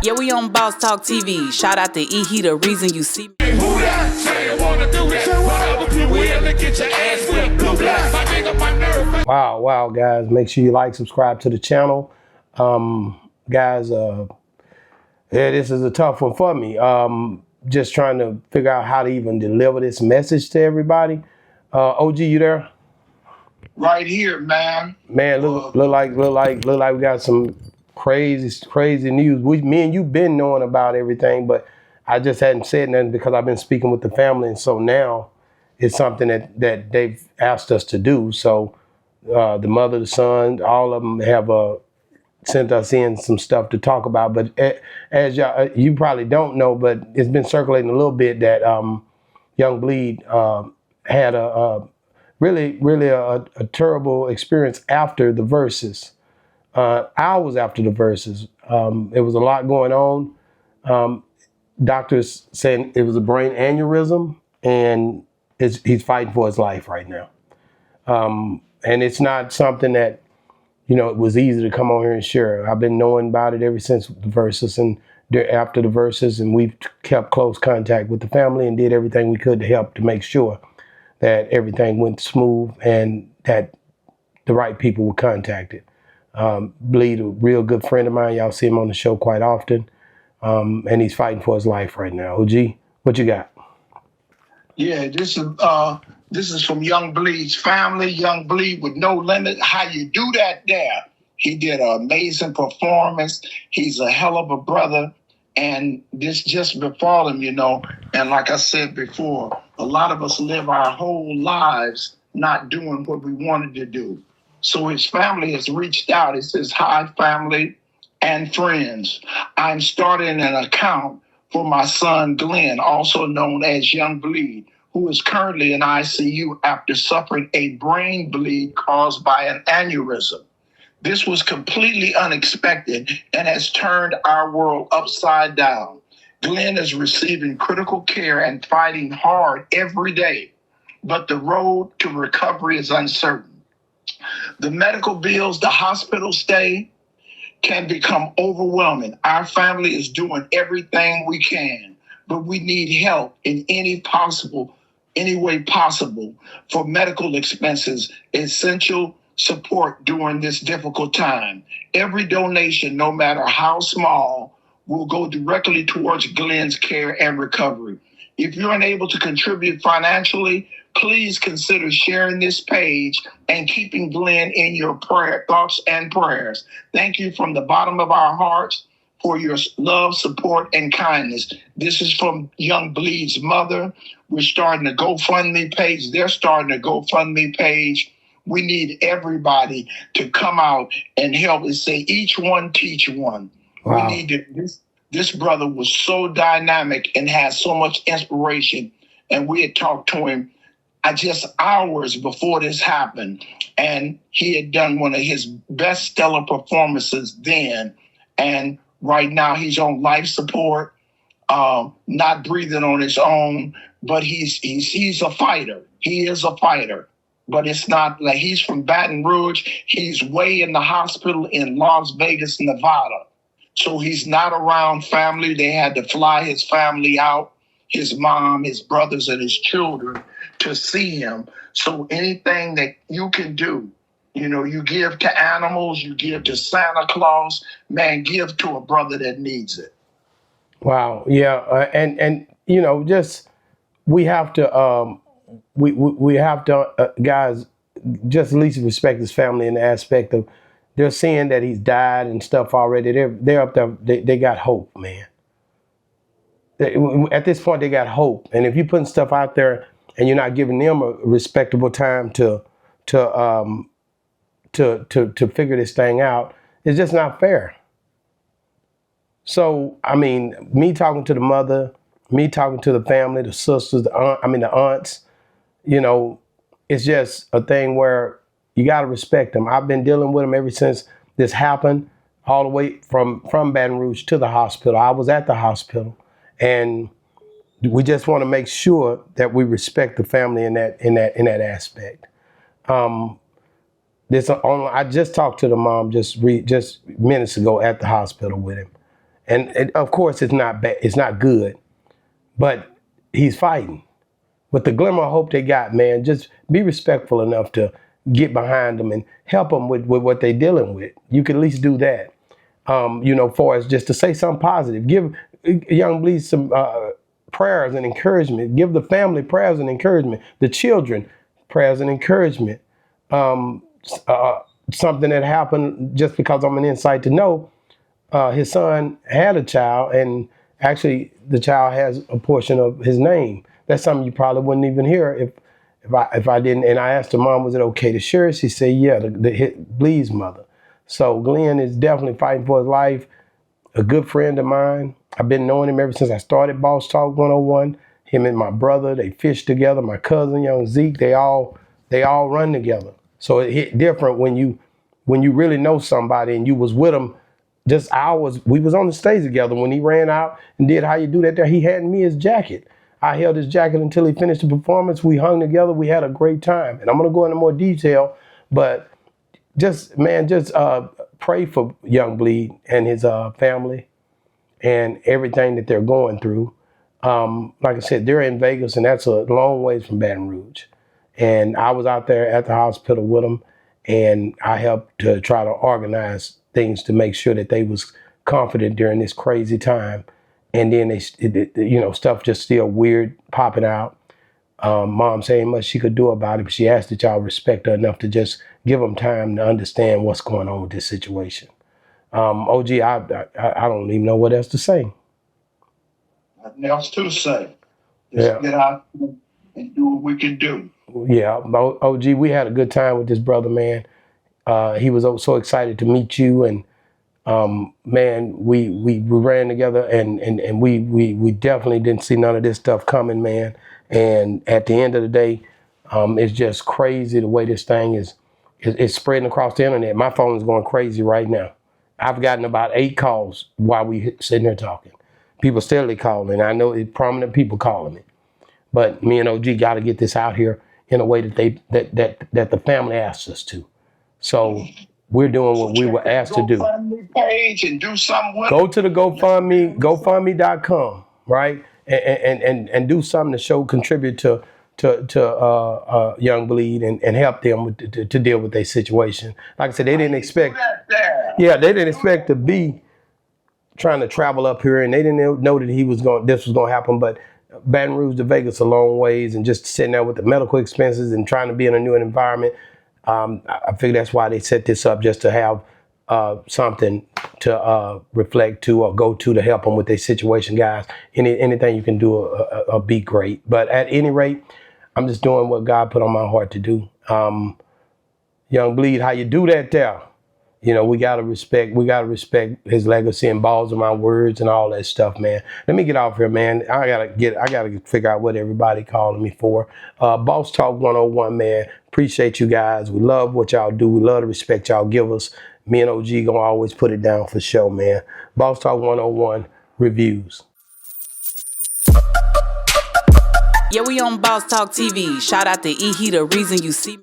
Yeah, we on Boss Talk TV. Shout out to E. He the reason you see me. Wow, guys. Make sure you like, subscribe to the channel. Guys, yeah, this is a tough one for me. Just trying to figure out how to even deliver this message to everybody. OG, you there? Right here, man. Man, look like we got some crazy news. Me and you been knowing about everything, but I just hadn't said nothing because I've been speaking with the family, and so now it's something that they've asked us to do. So the mother, the son, all of them have sent us in some stuff to talk about. But as y'all, you probably don't know, but it's been circulating a little bit that Young Bleed had a really a terrible experience after the Verzuz. Hours after the Verzuz. It was a lot going on. Doctors saying it was a brain aneurysm, and he's fighting for his life right now. And it's not something that, it was easy to come on here and share. I've been knowing about it ever since the Verzuz and after the Verzuz, and we've kept close contact with the family and did everything we could to help to make sure that everything went smooth and that the right people were contacted. Bleed, a real good friend of mine. Y'all see him on the show quite often. And he's fighting for his life right now. OG, what you got? Yeah, this is from Young Bleed's family. Young Bleed with No Limit. How you do that there? He did an amazing performance. He's a hell of a brother. And this just befall him, And like I said before, a lot of us live our whole lives not doing what we wanted to do. So his family has reached out. It says, "Hi, family and friends. I'm starting an account for my son, Glenn, also known as Young Bleed, who is currently in ICU after suffering a brain bleed caused by an aneurysm. This was completely unexpected and has turned our world upside down. Glenn is receiving critical care and fighting hard every day, but the road to recovery is uncertain. The medical bills, the hospital stay can become overwhelming. Our family is doing everything we can, but we need help in any way possible for medical expenses, essential support during this difficult time. Every donation, no matter how small, will go directly towards Glenn's care and recovery. If you're unable to contribute financially, please consider sharing this page and keeping Glenn in your thoughts and prayers. Thank you from the bottom of our hearts for your love, support, and kindness. This is from Young Bleed's mother. We're starting a GoFundMe page. They're starting a GoFundMe page. We need everybody to come out and help and say, each one teach one. Wow. We need to, this brother was so dynamic and had so much inspiration. And we had talked to him just hours before this happened. And he had done one of his best stellar performances then. And right now he's on life support, not breathing on his own, but he's a fighter. He is a fighter. But it's not like he's from Baton Rouge. He's way in the hospital in Las Vegas, Nevada. So he's not around family. They had to fly his family out, his mom, his brothers, and his children to see him. So anything that you can do, you give to animals, you give to Santa Claus, man, give to a brother that needs it. Wow. Yeah. And just, we have to, we have to, guys, just at least respect his family in the aspect of they're seeing that he's died and stuff already. They're up there. They got hope, man. At this point, they got hope. And if you're putting stuff out there and you're not giving them a respectable time to figure this thing out, it's just not fair. So, I mean, me talking to the mother, me talking to the family, the sisters, the aunts, it's just a thing where you got to respect them. I've been dealing with them ever since this happened, all the way from Baton Rouge to the hospital. I was at the hospital, and we just want to make sure that we respect the family in that aspect. I just talked to the mom just minutes ago at the hospital with him, And of course, it's not bad. It's not good, but he's fighting. With the glimmer of hope they got, man, just be respectful enough to get behind them and help them with what they're dealing with. You can at least do that. For us just to say something positive. Give young Bleed some prayers and encouragement. Give the family prayers and encouragement. The children prayers and encouragement. Something that happened just because I'm an insight to know. His son had a child, and actually the child has a portion of his name. That's something you probably wouldn't even hear if I didn't. And I asked her mom, was it okay to share? She said, yeah, the Bleed's mother. So Glenn is definitely fighting for his life. A good friend of mine. I've been knowing him ever since I started Boss Talk 101. Him and my brother, they fish together. My cousin, young Zeke, they all run together. So it hit different when you really know somebody and you was with them just hours. We was on the stage together when he ran out and did How You Do That there. He handed me his jacket. I held his jacket until he finished the performance. We hung together. We had a great time. And I'm going to go into more detail, but just pray for Young Bleed and his family and everything that they're going through. Like I said, they're in Vegas, and that's a long ways from Baton Rouge. And I was out there at the hospital with them, and I helped to try to organize things to make sure that they was confident during this crazy time. And then stuff just still weird popping out. Mom saying much she could do about it, but she asked that y'all respect her enough to just give them time to understand what's going on with this situation. OG, I don't even know what else to say. Nothing else to say. Just get out and do what we can do. Yeah, OG, we had a good time with this brother, man. He was so excited to meet you, and man, we ran together, and we definitely didn't see none of this stuff coming, man. And at the end of the day, it's just crazy the way this thing is spreading across the internet. My phone is going crazy right now. I've gotten about 8 calls while we sitting here talking. People steadily calling. I know it's prominent people calling me, but me and OG got to get this out here in a way that the family asked us to. So we're doing what we were asked to do. GoFundMe page and do something with Go to the GoFundMe, GoFundMe.com, right, and do something to contribute to Young Bleed and help them to deal with their situation. Like I said, they didn't expect. Yeah, they didn't expect to be trying to travel up here, and they didn't know that this was going to happen. But Baton Rouge to Vegas a long ways, and just sitting there with the medical expenses and trying to be in a new environment. I figure that's why they set this up, just to have something to reflect to or go to help them with their situation, guys. Anything you can do will be great. But at any rate, I'm just doing what God put on my heart to do. Young Bleed, how you do that there? We gotta respect his legacy and balls of my words and all that stuff, man. Let me get off here, man. I gotta figure out what everybody calling me for. Boss Talk 101, man. Appreciate you guys. We love what y'all do. We love the respect y'all give us. Me and OG gonna always put it down for show, man. Boss Talk 101 reviews. Yeah, we on Boss Talk TV. Shout out to E. He the reason you see me.